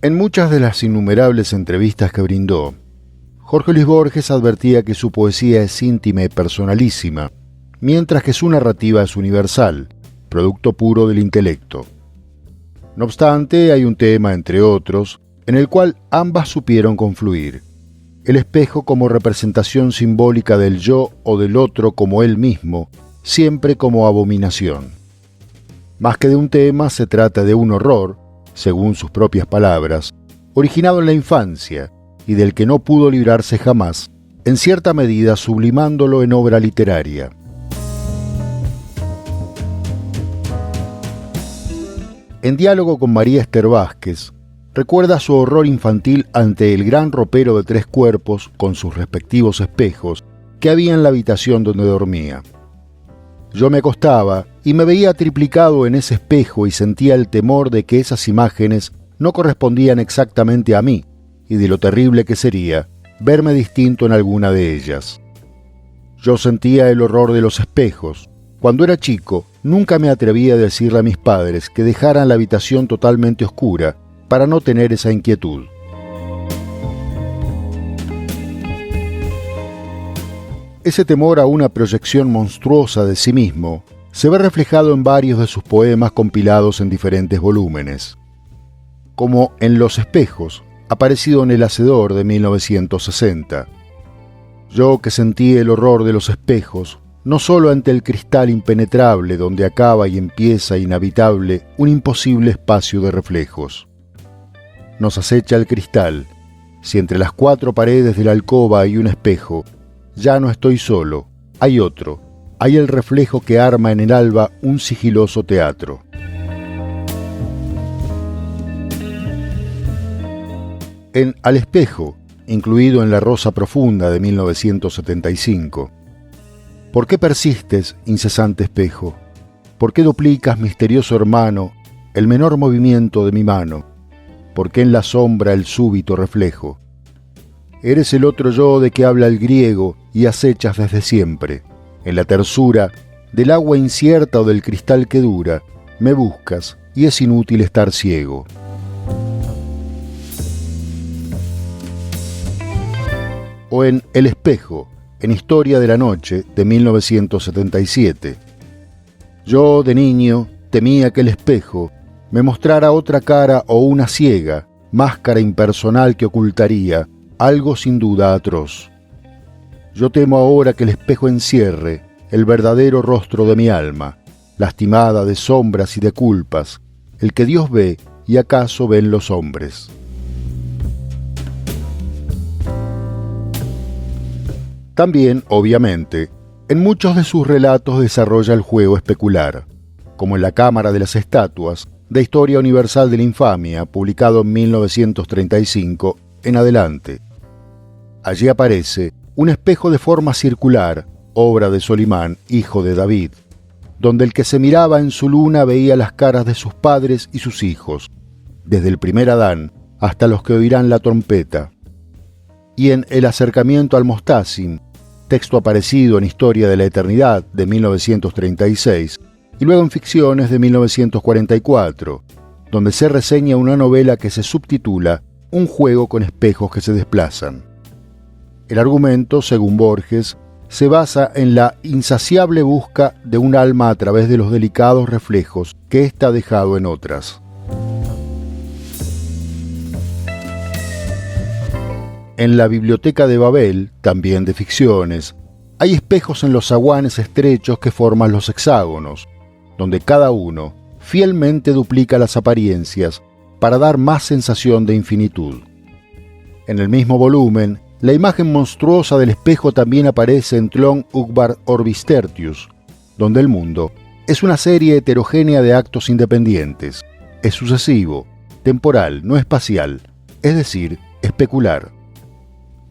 En muchas de las innumerables entrevistas que brindó, Jorge Luis Borges advertía que su poesía es íntima y personalísima, mientras que su narrativa es universal, producto puro del intelecto. No obstante, hay un tema, entre otros, en el cual ambas supieron confluir: el espejo como representación simbólica del yo o del otro como él mismo, siempre como abominación. Más que de un tema, se trata de un horror, según sus propias palabras, originado en la infancia y del que no pudo librarse jamás, en cierta medida sublimándolo en obra literaria. En diálogo con María Esther Vázquez, recuerda su horror infantil ante el gran ropero de 3 cuerpos con sus respectivos espejos que había en la habitación donde dormía. Yo me acostaba y me veía triplicado en ese espejo y sentía el temor de que esas imágenes no correspondían exactamente a mí y de lo terrible que sería verme distinto en alguna de ellas. Yo sentía el horror de los espejos. Cuando era chico, nunca me atreví a decirle a mis padres que dejaran la habitación totalmente oscura para no tener esa inquietud. Ese temor a una proyección monstruosa de sí mismo se ve reflejado en varios de sus poemas compilados en diferentes volúmenes, como en Los espejos, aparecido en El Hacedor de 1960. Yo que sentí el horror de los espejos, no solo ante el cristal impenetrable donde acaba y empieza inhabitable un imposible espacio de reflejos. Nos acecha el cristal. Si entre las 4 paredes de la alcoba hay un espejo, ya no estoy solo, hay otro, hay el reflejo que arma en el alba un sigiloso teatro. En Al espejo, incluido en La rosa profunda de 1975. ¿Por qué persistes, incesante espejo? ¿Por qué duplicas, misterioso hermano, el menor movimiento de mi mano? ¿Por qué en la sombra el súbito reflejo? Eres el otro yo de que habla el griego y acechas desde siempre. En la tersura del agua incierta o del cristal que dura, me buscas y es inútil estar ciego. O en El espejo, en Historia de la noche de 1977. Yo, de niño, temía que el espejo me mostrara otra cara o una ciega, máscara impersonal que ocultaría algo sin duda atroz. Yo temo ahora que el espejo encierre el verdadero rostro de mi alma, lastimada de sombras y de culpas, el que Dios ve y acaso ven los hombres. También, obviamente, en muchos de sus relatos desarrolla el juego especular, como en La Cámara de las Estatuas, de Historia Universal de la Infamia, publicado en 1935 en adelante. Allí aparece un espejo de forma circular, obra de Solimán, hijo de David, donde el que se miraba en su luna veía las caras de sus padres y sus hijos, desde el primer Adán hasta los que oirán la trompeta. Y en El acercamiento al Mostacim, texto aparecido en Historia de la Eternidad de 1936, y luego en Ficciones de 1944, donde se reseña una novela que se subtitula Un juego con espejos que se desplazan. El argumento, según Borges, se basa en la insaciable busca de un alma a través de los delicados reflejos que ésta ha dejado en otras. En La Biblioteca de Babel, también de Ficciones, hay espejos en los zaguanes estrechos que forman los hexágonos, donde cada uno fielmente duplica las apariencias para dar más sensación de infinitud. En el mismo volumen, la imagen monstruosa del espejo también aparece en Tlön Uqbar Orbis Tertius, donde el mundo es una serie heterogénea de actos independientes, es sucesivo, temporal, no espacial, es decir, especular.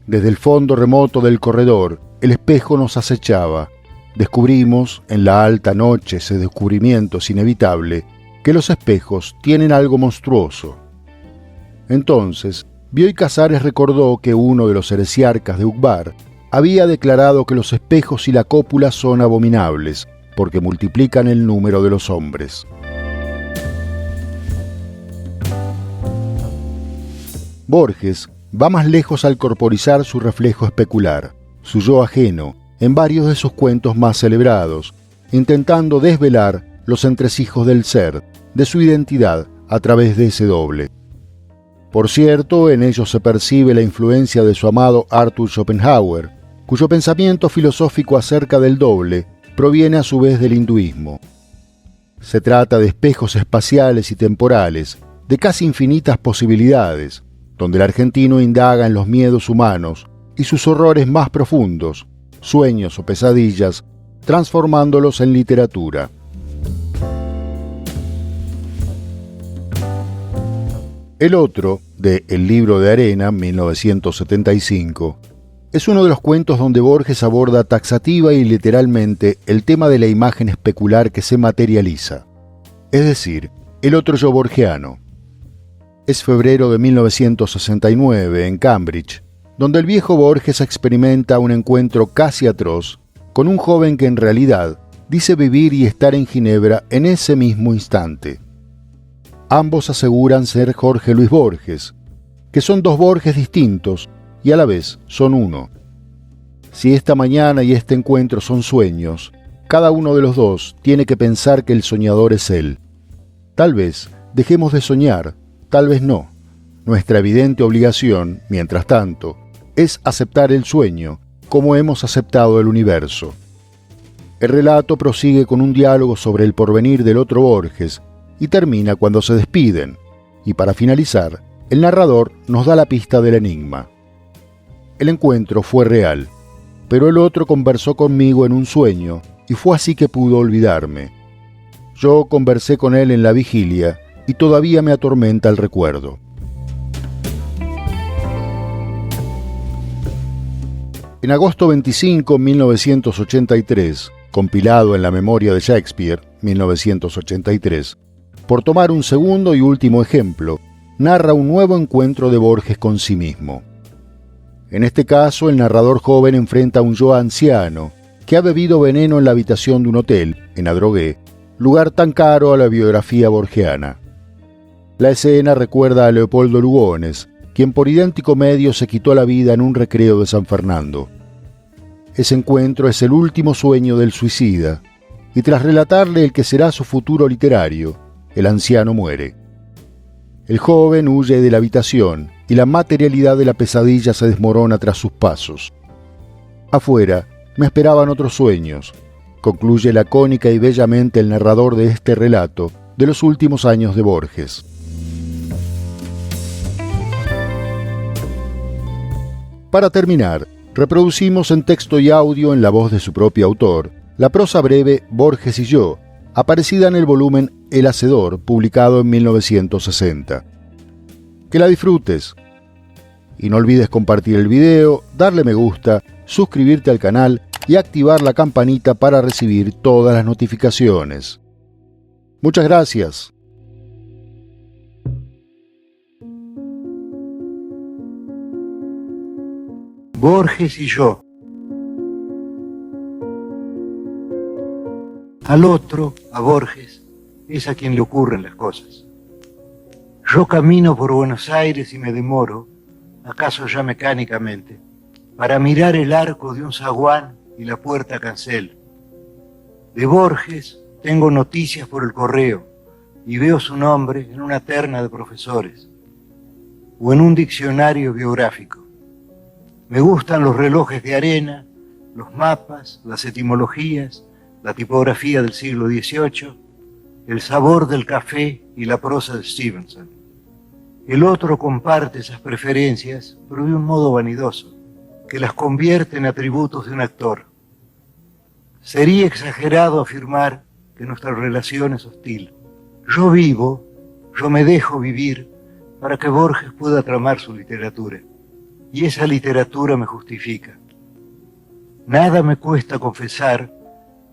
Desde el fondo remoto del corredor, el espejo nos acechaba. Descubrimos, en la alta noche, ese descubrimiento es inevitable, que los espejos tienen algo monstruoso. Entonces, Bioy Casares recordó que uno de los heresiarcas de Uqbar había declarado que los espejos y la cópula son abominables, porque multiplican el número de los hombres. Borges va más lejos al corporizar su reflejo especular, su yo ajeno, en varios de sus cuentos más celebrados, intentando desvelar los entresijos del ser, de su identidad a través de ese doble. Por cierto, en ellos se percibe la influencia de su amado Arthur Schopenhauer, cuyo pensamiento filosófico acerca del doble proviene a su vez del hinduismo. Se trata de espejos espaciales y temporales, de casi infinitas posibilidades, donde el argentino indaga en los miedos humanos y sus horrores más profundos, sueños o pesadillas, transformándolos en literatura. El otro, de El libro de arena, 1975, es uno de los cuentos donde Borges aborda taxativa y literalmente el tema de la imagen especular que se materializa, es decir, el otro yo borgiano. Es febrero de 1969, en Cambridge, donde el viejo Borges experimenta un encuentro casi atroz con un joven que en realidad dice vivir y estar en Ginebra en ese mismo instante. Ambos aseguran ser Jorge Luis Borges, que son dos Borges distintos y a la vez son uno. Si esta mañana y este encuentro son sueños, cada uno de los dos tiene que pensar que el soñador es él. Tal vez dejemos de soñar, tal vez no. Nuestra evidente obligación, mientras tanto, es aceptar el sueño, como hemos aceptado el universo. El relato prosigue con un diálogo sobre el porvenir del otro Borges y termina cuando se despiden, y para finalizar, el narrador nos da la pista del enigma. El encuentro fue real, pero el otro conversó conmigo en un sueño y fue así que pudo olvidarme. Yo conversé con él en la vigilia y todavía me atormenta el recuerdo. En agosto 25, 1983, compilado en La memoria de Shakespeare, 1983, por tomar un segundo y último ejemplo, narra un nuevo encuentro de Borges con sí mismo. En este caso, el narrador joven enfrenta a un yo anciano que ha bebido veneno en la habitación de un hotel, en Adrogué, lugar tan caro a la biografía borgiana. La escena recuerda a Leopoldo Lugones, quien por idéntico medio se quitó la vida en un recreo de San Fernando. Ese encuentro es el último sueño del suicida, y tras relatarle el que será su futuro literario, el anciano muere. El joven huye de la habitación y la materialidad de la pesadilla se desmorona tras sus pasos. Afuera me esperaban otros sueños, concluye lacónica y bellamente el narrador de este relato de los últimos años de Borges. Para terminar, reproducimos en texto y audio en la voz de su propio autor la prosa breve Borges y yo, aparecida en el volumen El Hacedor, publicado en 1960. Que la disfrutes. Y no olvides compartir el video, darle me gusta, suscribirte al canal y activar la campanita para recibir todas las notificaciones. Muchas gracias. Borges y yo. Al otro, a Borges, es a quien le ocurren las cosas. Yo camino por Buenos Aires y me demoro, acaso ya mecánicamente, para mirar el arco de un zaguán y la puerta cancel. De Borges tengo noticias por el correo y veo su nombre en una terna de profesores o en un diccionario biográfico. Me gustan los relojes de arena, los mapas, las etimologías, la tipografía del siglo XVIII, el sabor del café y la prosa de Stevenson. El otro comparte esas preferencias, pero de un modo vanidoso, que las convierte en atributos de un actor. Sería exagerado afirmar que nuestra relación es hostil. Yo vivo, yo me dejo vivir para que Borges pueda tramar su literatura. Y esa literatura me justifica. Nada me cuesta confesar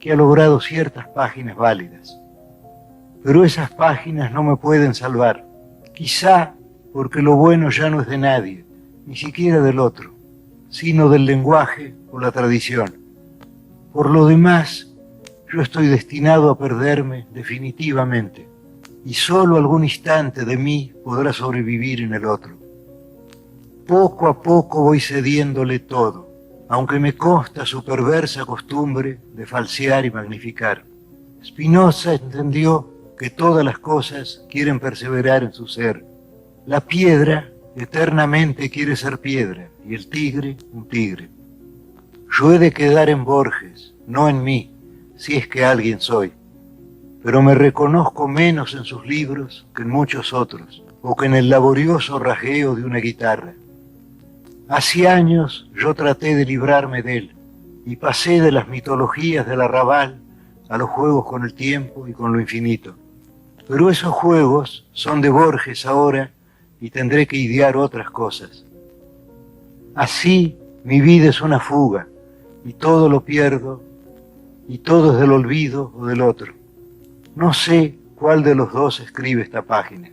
que ha logrado ciertas páginas válidas. Pero esas páginas no me pueden salvar. Quizá porque lo bueno ya no es de nadie, ni siquiera del otro, sino del lenguaje o la tradición. Por lo demás, yo estoy destinado a perderme definitivamente, y solo algún instante de mí podrá sobrevivir en el otro. Poco a poco voy cediéndole todo, aunque me consta su perversa costumbre de falsear y magnificar. Spinoza entendió que todas las cosas quieren perseverar en su ser. La piedra eternamente quiere ser piedra y el tigre un tigre. Yo he de quedar en Borges, no en mí, si es que alguien soy, pero me reconozco menos en sus libros que en muchos otros, o que en el laborioso rasgueo de una guitarra. Hace años yo traté de librarme de él y pasé de las mitologías del arrabal a los juegos con el tiempo y con lo infinito. Pero esos juegos son de Borges ahora y tendré que idear otras cosas. Así mi vida es una fuga y todo lo pierdo y todo es del olvido o del otro. No sé cuál de los dos escribe esta página.